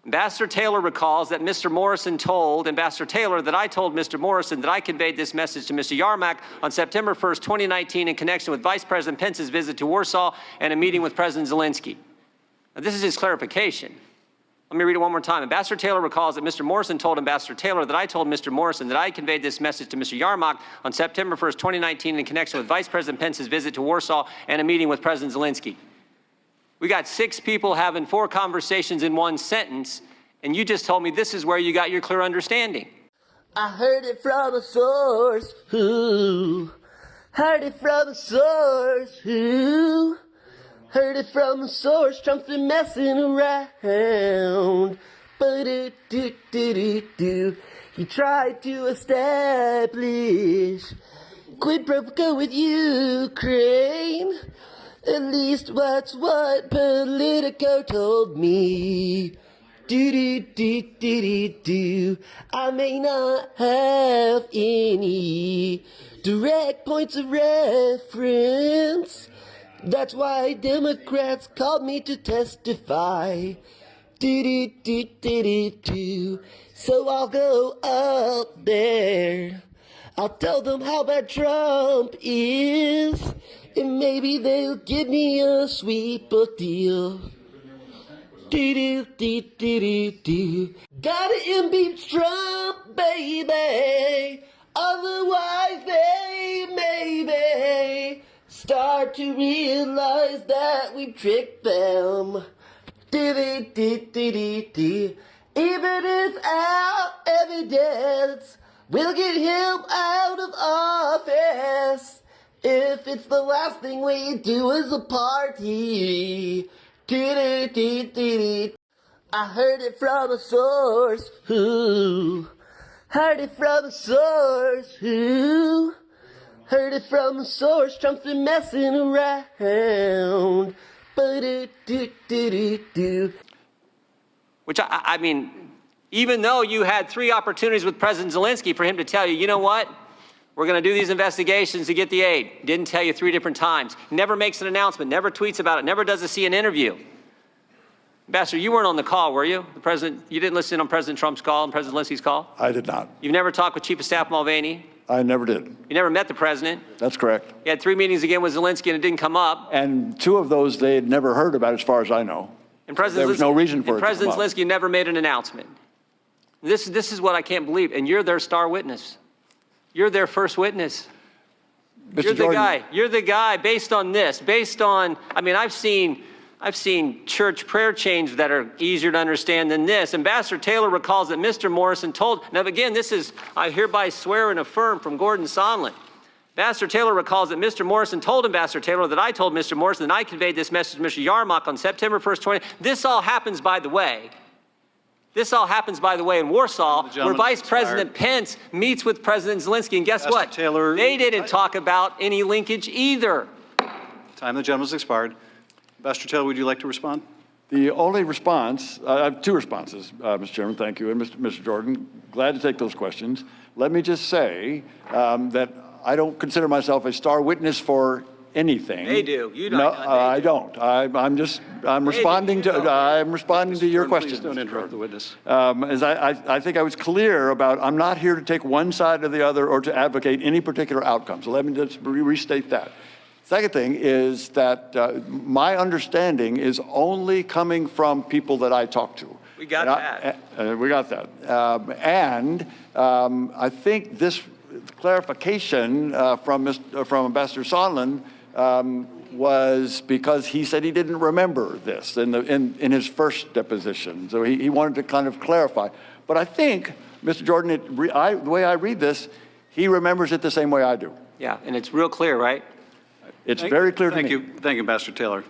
Ambassador Taylor recalls that Mr. Morrison told Ambassador Taylor that I told Mr. Morrison that I conveyed this message to Mr. Yarmak on September 1st, 2019 in connection with Vice President Pence's visit to Warsaw and a meeting with President Zelensky. Now, this is his clarification. Let me read it one more time. Ambassador Taylor recalls that Mr. Morrison told Ambassador Taylor that I told Mr. Morrison that I conveyed this message to Mr. Yarmak on September 1st, 2019 in connection with Vice President Pence's visit to Warsaw and a meeting with President Zelensky. We got 6 people having 4 conversations in one sentence, and you just told me this is where you got your clear understanding. I heard it from a source who heard it from a source who heard it from a source. Trump's been messing around. Ba-do-do-do-do-do. He tried to establish quid pro quo with Ukraine. At least that's what Politico told me. Do-do-do-do-do-do. I may not have any direct points of reference. That's why Democrats called me to testify. Do-do-do-do-do-do. So I'll go up there. I'll tell them how bad Trump is. And maybe they'll give me a sweeper deal. Do-do-do-do-do-do. Gotta impeach Trump, baby. Otherwise they maybe start to realize that we've tricked them. Do-do-do-do-do-do. Even without evidence, we'll get him out of office. If it's the last thing we do as a party. Do-do-do-do-do. I heard it from a source who heard it from a source who heard it from a source. Trump's been messing around. Ba-do-do-do-do-do. Which, I mean, even though you had 3 opportunities with President Zelensky for him to tell you, you know what? We're going to do these investigations to get the aid. Didn't tell you 3 different times. Never makes an announcement, never tweets about it, never does a CNN interview. Ambassador, you weren't on the call, were you? You didn't listen on President Trump's call and President Zelensky's call? I did not. You've never talked with Chief of Staff Mulvaney? I never did. You never met the president? That's correct. You had 3 meetings again with Zelensky and it didn't come up. And 2 of those they had never heard about, as far as I know. And President there was no reason for it to come President up. Zelensky never made an announcement. This is what I can't believe. And you're their star witness. You're their first witness. You're the guy. You're the guy based on this. Based on, I mean, I've seen church prayer chains that are easier to understand than this. Ambassador Taylor recalls that Mr. Morrison told, now again, this is, I hereby swear and affirm from Gordon Sondland. Ambassador Taylor recalls that Mr. Morrison told Ambassador Taylor that I told Mr. Morrison that I conveyed this message to Mr. Yarmak on September 1st, 20. This all happens, by the way. This all happens, by the way, in Warsaw, where Vice President Pence meets with President Zelensky. And guess what? Taylor, they didn't talk about any linkage either. Time the gentleman's expired. Ambassador Taylor, would you like to respond? The only response, I have 2 responses, Mr. Chairman, thank you, and Mr. Jordan. Glad to take those questions. Let me just say that I don't consider myself a star witness for anything. They do. You don't. No, I don't. I'm responding to your questions. Please don't interrupt the witness. As I think I was clear about, I'm not here to take one side or the other or to advocate any particular outcome. So let me just restate that. Second thing is that my understanding is only coming from people that I talk to. We got that. We got that. I think this clarification from Ambassador Sondland was because he said he didn't remember this in his first deposition. So he wanted to kind of clarify. But I think, Mr. Jordan, the way I read this, he remembers it the same way I do. Yeah, and it's real clear, right? It's very clear to me. Thank you, Ambassador Taylor.